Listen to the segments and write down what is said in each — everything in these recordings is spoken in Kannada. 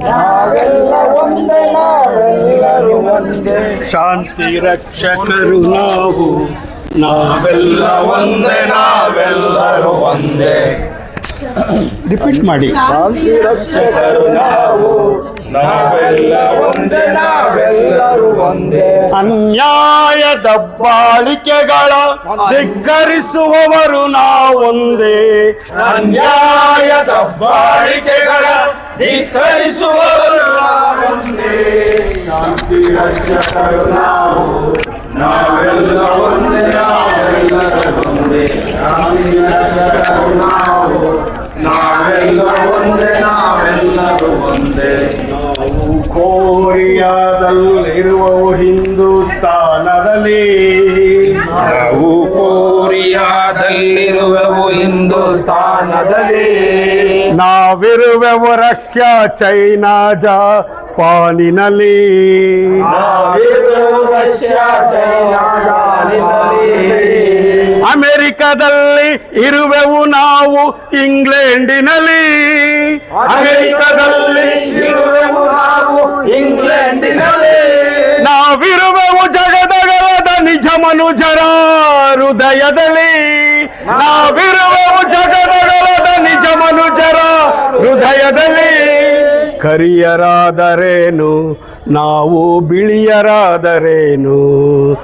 ನಾವೆಲ್ಲ ಒಂದೇ ನಾವೆಲ್ಲರೂ ಒಂದೇ ಶಾಂತಿ ರಕ್ಷಕರು ನಾವು, ನಾವೆಲ್ಲ ಒಂದೇ ನಾವೆಲ್ಲರೂ ಒಂದೇ. ರಿಪೀಟ್ ಮಾಡಿ. ಶಾಂತಿ ರಕ್ಷಕರು ನಾವು, ನಾವೆಲ್ಲ ಒಂದೇ ನಾವೆಲ್ಲರೂ ಒಂದೇ. ಅನ್ಯಾಯದ ಬಾಳಿಕೆಗಳ ಧಿಕ್ಕರಿಸುವವರು ನಾವೊಂದೇ. ಅನ್ಯಾಯದ ಬಾಳಿಕೆಗಳ ಧಿಕ್ಕರಿಸುವವರು ನಾವೊಂದೇ. ಶಾಂತಿ ರಕ್ಷಕರು ನಾವು, ನಾವೆಲ್ಲ ಒಂದೇ ನಾವೆಲ್ಲರೂ ಒಂದೇ. ಶಾಂತಿ ರಕ್ಷಕರು ನಾವು, ನಾವೆಲ್ಲ ಒಂದೇ ನಾವೆಲ್ಲರೂ ಒಂದೇ. ನಾವು ಕೊರಿಯಾದಲ್ಲಿರುವವು ಹಿಂದೂಸ್ತಾನದಲ್ಲಿ, ನಾವು ಕೊರಿಯಾದಲ್ಲಿರುವೆವು ಹಿಂದೂಸ್ತಾನದಲ್ಲಿ. ನಾವಿರುವೆವು ರಷ್ಯಾ ಚೈನಾ ಜಪಾನಿನಲ್ಲಿ. ನಾವಿರುವೆವು ರಷ್ಯಾ ಚೈನಾ ಜಪಾನಿನಲ್ಲಿ. ಅಮೆರಿಕದಲ್ಲಿ ಇರುವೆವು ನಾವು ಇಂಗ್ಲೆಂಡಿನಲ್ಲಿ. ಅಮೆರಿಕದಲ್ಲಿ ಇರುವೆವು ನಾವು ಇಂಗ್ಲೆಂಡಿನಲ್ಲಿ. ನಾವಿರುವೆವು ಜಗದಗಲದ ನಿಜ ಮನುಜರ ಹೃದಯದಲ್ಲಿ. ನಾವಿರುವೆವು ಜಗದಗಲದ ನಿಜ ಮನುಜರ ಹೃದಯದಲ್ಲಿ. ಕರಿಯರಾದರೇನು ನಾವು ಬಿಳಿಯರಾದರೇನು,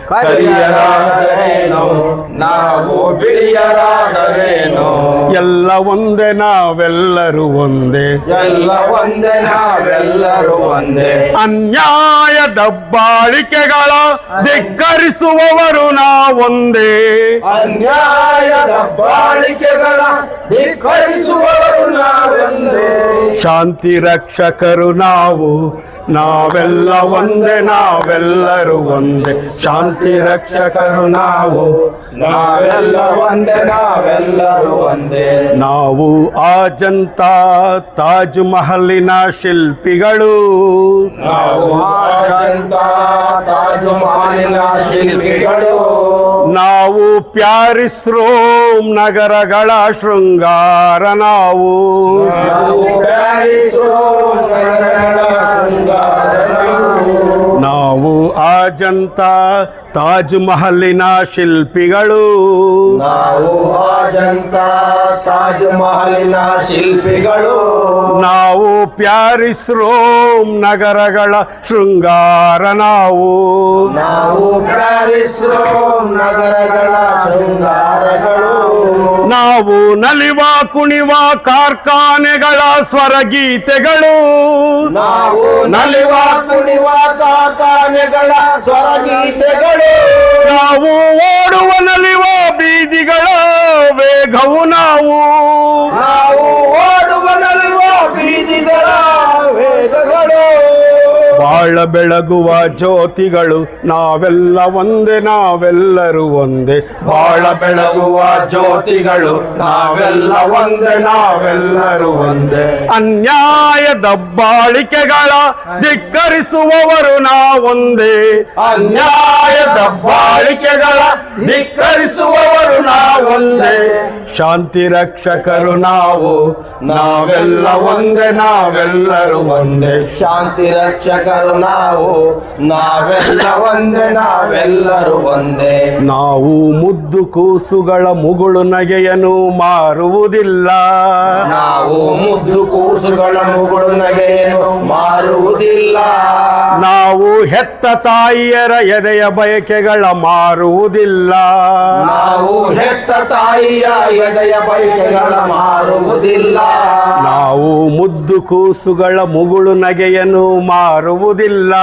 ಕರಿಯರಾದರೇನು ನಾವು ಬಿಳಿಯರಾದರೇನು. ಎಲ್ಲ ಒಂದೇ ನಾವೆಲ್ಲರೂ ಒಂದೇ. ಎಲ್ಲ ಒಂದೇ ನಾವೆಲ್ಲರೂ ಒಂದೇ. ಅನ್ಯಾಯದ ಬಾಳಿಕೆಗಳ ಧಿಕ್ಕರಿಸುವವರು ನಾವೊಂದೇ. ಅನ್ಯಾಯದ ಬಾಳಿಕೆಗಳ ಧಿಕ್ಕರಿಸುವವರು ನಾವೊಂದೇ. ಶಾಂತಿ ರಕ್ಷಕರು ನಾವು, ನಾವೆಲ್ಲ ಒಂದೇ ನಾವೆಲ್ಲರೂ ಒಂದೇ. ಶಾಂತಿ ರಕ್ಷಕರು ನಾವು, ನಾವೆಲ್ಲ ಒಂದೇ ನಾವೆಲ್ಲರೂ ಒಂದೇ. ನಾವು ಅಜಂತ ತಾಜ್ ಮಹಲಿನ ಶಿಲ್ಪಿಗಳು. ನಾವು ಅಜಂತ ತಾಜ್ ಮಹಲಿನ ಶಿಲ್ಪಿಗಳು. ನಾವು ಪ್ಯಾರಿಸ್ ರೋಮ್ ನಗರಗಳ ಶೃಂಗಾರ ನಾವು. ನಾವು ಪ್ಯಾರಿಸ್ ರೋಮ್ ನಗರಗಳ ಶೃಂಗಾರ ನಾವು. ನಾವು ಅಜಂತ ತಾಜ್ ಮಹಲಿನ ಶಿಲ್ಪಿಗಳು. ನಾವು ಅಜಂತ ತಾಜ್ ಮಹಲಿನ ಶಿಲ್ಪಿಗಳು. ನಾವು ಪ್ಯಾರಿಸ್ ರೋಮ್ ನಗರಗಳ ಶೃಂಗಾರ ನಾವು. ನಾವು ಪ್ಯಾರಿಸ್ ರೋಮ್ ನಗರಗಳ ಶೃಂಗಾರಗಳು. ನಾವು ನಲಿವ ಕುಣಿವ ಕಾರ್ಖಾನೆಗಳ ಸ್ವರಗೀತೆಗಳು. ನಾವು ನಲಿವ ಕುಣಿವ ಕಾರ್ಖಾನೆಗಳ ಸ್ವರಗೀತೆಗಳು. ನಾವು ಓಡುವ ನಲಿವ ಬೀದಿಗಳ ವೇಗವು ನಾವು. ನಾವು ಓಡುವ ನಲಿವ ಬೀದಿಗಳ ವೇಗಗಳು. ಬಾಳ ಬೆಳಗುವ ಜ್ಯೋತಿಗಳು ನಾವೆಲ್ಲ ಒಂದೇ ನಾವೆಲ್ಲರೂ ಒಂದೇ. ಬಾಳ ಬೆಳಗುವ ಜ್ಯೋತಿಗಳು ನಾವೆಲ್ಲ ಒಂದೇ ನಾವೆಲ್ಲರೂ ಒಂದೇ. ಅನ್ಯಾಯದ ಬಾಳಿಕೆಗಳ ಧಿಕ್ಕರಿಸುವವರು ನಾವೊಂದೇ. ಅನ್ಯಾಯದ ಬಾಳಿಕೆಗಳ ಧಿಕ್ಕರಿಸುವವರು ನಾವೊಂದೇ. ಶಾಂತಿ ರಕ್ಷಕರು ನಾವು, ನಾವೆಲ್ಲ ಒಂದೇ ನಾವೆಲ್ಲರೂ ಒಂದೇ. ಶಾಂತಿ ರಕ್ಷಕರು ನಾವು, ನಾವೆಲ್ಲ ಒಂದೇ ನಾವೆಲ್ಲರೂ ಒಂದೇ. ನಾವು ಮುದ್ದು ಕೂಸುಗಳ ಮುಗುಳು ನಗೆಯನ್ನು ಮಾರುವುದಿಲ್ಲ. ನಾವು ಮುದ್ದು ಕೂಸುಗಳ ಮುಗುಳು ನಗೆಯನ್ನು ಮಾರುವುದಿಲ್ಲ. ನಾವು ಹೆತ್ತ ತಾಯಿಯರ ಎದೆಯ ಬಯಕೆಗಳ ಮಾರುವುದಿಲ್ಲ. ನಾವು ಹೆತ್ತ ತಾಯಿಯ ಎದೆಯ ಬಯಕೆಗಳ ಮಾರುವುದಿಲ್ಲ. ನಾವು ಮುದ್ದು ಕೂಸುಗಳ ಮುಗುಳು ನಗೆಯನ್ನು ಮಾರುವುದಿಲ್ಲ.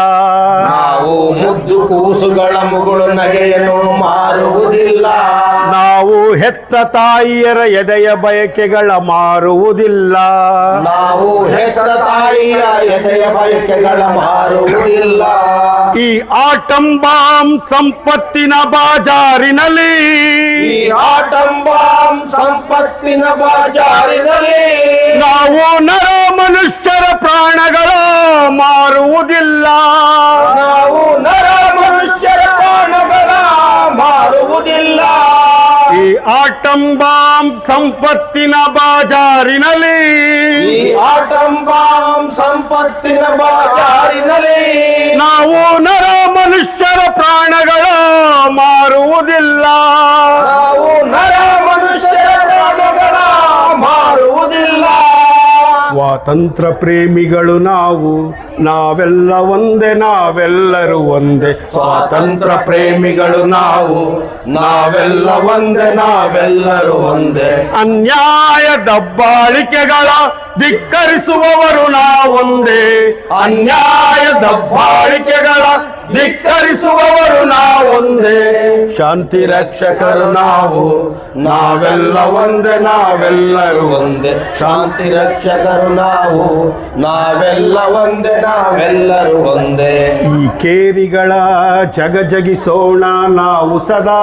ನಾವು ಮುದ್ದು ಕೂಸುಗಳ ಮುಗುಳು ನಗೆಯನ್ನು ಮಾರುವುದಿಲ್ಲ. ನಾವು ಹೆತ್ತ ತಾಯಿಯರ ಎದೆಯ ಬಯಕೆಗಳ ಮಾರುವುದಿಲ್ಲ. ನಾವು ಹೆತ್ತ ತಾಯಿಯ ಎದೆಯ ಬಯಕೆಗಳ ಮಾರುವುದಿಲ್ಲ. ಈ ಆಟಂ ಬಾಂಬ್ ಸಂಪತ್ತಿನ ಬಾಜಾರಿನಲ್ಲಿ, ಈ ಆಟಂ ಬಾಂಬ್ ಸಂಪತ್ತಿನ ಬಾಜಾರಿನಲ್ಲಿ ನಾವು ನರ ಮನುಷ್ಯರ ಪ್ರಾಣಗಳ ಮಾರುವುದಿಲ್ಲ. ನಾವು ನರ ಮನುಷ್ಯರ ಪ್ರಾಣಗಳ ಮಾರುವುದಿಲ್ಲ. ಈ ಆಟಂ ಬಾಂಬ್ ಸಂಪತ್ತಿನ ಬಾಜಾರಿನಲ್ಲಿ ಈ ಆಟಂ ಬಾಂಬ್ ಸಂಪತ್ತಿನ ಬಾಜಾರಿನಲ್ಲಿ ನಾವು ನರ ಮನುಷ್ಯರ ಪ್ರಾಣಗಳ ಮಾರುವುದಿಲ್ಲ. ನಾವು ನರ ಮನುಷ್ಯರ ಪ್ರಾಣಗಳ ಮಾರುವುದಿಲ್ಲ. ಸ್ವಾತಂತ್ರ್ಯ ಪ್ರೇಮಿಗಳು ನಾವೆಲ್ಲ ಒಂದೇ, ನಾವೆಲ್ಲರೂ ಒಂದೇ. ಸ್ವಾತಂತ್ರ್ಯ ಪ್ರೇಮಿಗಳು ನಾವೆಲ್ಲ ಒಂದೇ, ನಾವೆಲ್ಲರೂ ಒಂದೇ. ಅನ್ಯಾಯ ದಬ್ಬಾಳಿಕೆಗಳ ಧಿಕ್ಕರಿಸುವವರು ನಾವೊಂದೇ. ಅನ್ಯಾಯ ದಬ್ಬಾಳಿಕೆಗಳ ಧಿಕ್ಕರಿಸುವವರು ನಾವೊಂದೇ. ಶಾಂತಿ ರಕ್ಷಕರು ನಾವೆಲ್ಲ ಒಂದೇ, ನಾವೆಲ್ಲರೂ ಒಂದೇ. ಶಾಂತಿ ರಕ್ಷಕರು ನಾವೆಲ್ಲ ಒಂದೇ, ನಾವೆಲ್ಲರೂ ಒಂದೇ. ಈ ಕೇರಿಗಳ ಜಗಜಗಿಸೋಣ ನಾವು ಸದಾ.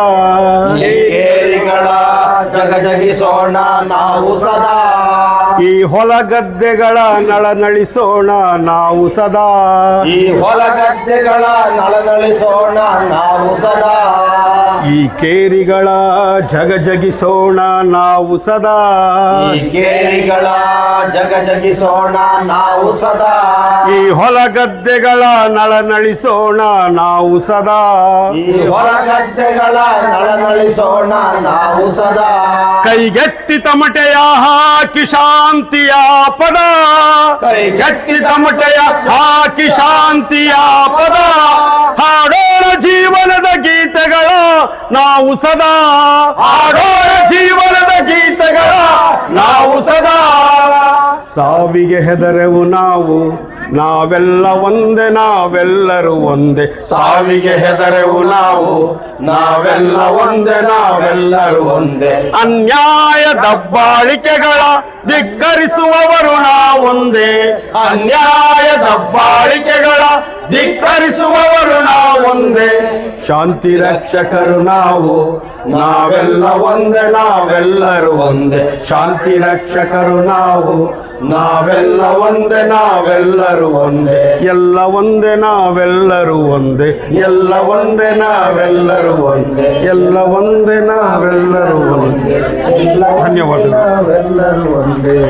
ಈ ಕೇರಿಗಳ ಜಗಜಗಿಸೋಣ ನಾವು ಸದಾ. ಈ ಹೊಲಗದ್ದೆಗಳ ನಳನಳಿಸೋಣ ನಾವು ಸದಾ. ಈ ಹೊಲಗದ್ದೆಗಳ ನಳನಳಿಸೋಣ ನಾವು ಸದಾ. ಈ ಕೇರಿಗಳ ಜಗಜಗಿಸೋಣ ನಾವು ಸದಾ. ಈ ಕೇರಿಗಳ ಜಗಜಗಿಸೋಣ ನಾವು ಸದಾ. ಈ ಹೊಲಗದ್ದೆಗಳ ನಳನಳಿಸೋಣ ನಾವು ಸದಾ. ಈ ಹೊಲಗದ್ದೆಗಳ ನಳನಳಿಸೋಣ ನಾವು ಸದಾ. ಕೈಗೆತ್ತಿ ತಮಟೆಯ ಹಾಕಿ ಶಾಂತಿಯ ಪದ. ಕೈಗೆತ್ತಿ ತಮಟೆಯ ಹಾಕಿ ಶಾಂತಿಯ ಪದ. ಹಾಡೋಣ ಜೀವನದ ಗೀತೆಗಳ ನಾವು ಸದಾ. ಹಾಡೋಣ ಜೀವನದ ಗೀತೆಗಳ ನಾವು ಸದಾ. ಸಾವಿಗೆ ಹೆದರೆವು ನಾವೆಲ್ಲ ಒಂದೇ, ನಾವೆಲ್ಲರೂ ಒಂದೇ. ಸಾವಿಗೆ ಹೆದರೆವು ನಾವೆಲ್ಲ ಒಂದೇ, ನಾವೆಲ್ಲರೂ ಒಂದೇ. ಅನ್ಯಾಯ ದಬ್ಬಾಳಿಕೆಗಳ ಧಿಕ್ಕರಿಸುವವರು ನಾವೊಂದೇ. ಅನ್ಯಾಯ ದಬ್ಬಾಳಿಕೆಗಳ ಧಿಕ್ಕರಿಸುವವರು ನಾವೊಂದೇ. ಶಾಂತಿ ರಕ್ಷಕರು ನಾವೆಲ್ಲ ಒಂದೇ, ನಾವೆಲ್ಲರೂ ಒಂದೇ. ಶಾಂತಿ ರಕ್ಷಕರು ನಾವೆಲ್ಲ ಒಂದೇ, ನಾವೆಲ್ಲರೂ ಒಂದೇ. ಎಲ್ಲ ಒಂದೇ, ನಾವೆಲ್ಲರೂ ಒಂದೇ. ಎಲ್ಲ ಒಂದೇ, ನಾವೆಲ್ಲರೂ ಒಂದೇ. ಎಲ್ಲ ಒಂದೇ, ನಾವೆಲ್ಲರೂ ಒಂದೇ. ಎಲ್ಲ ಒಂದೇ, ಧನ್ಯವಾದಗಳು. ನಾವೆಲ್ಲರೂ ಒಂದೇ.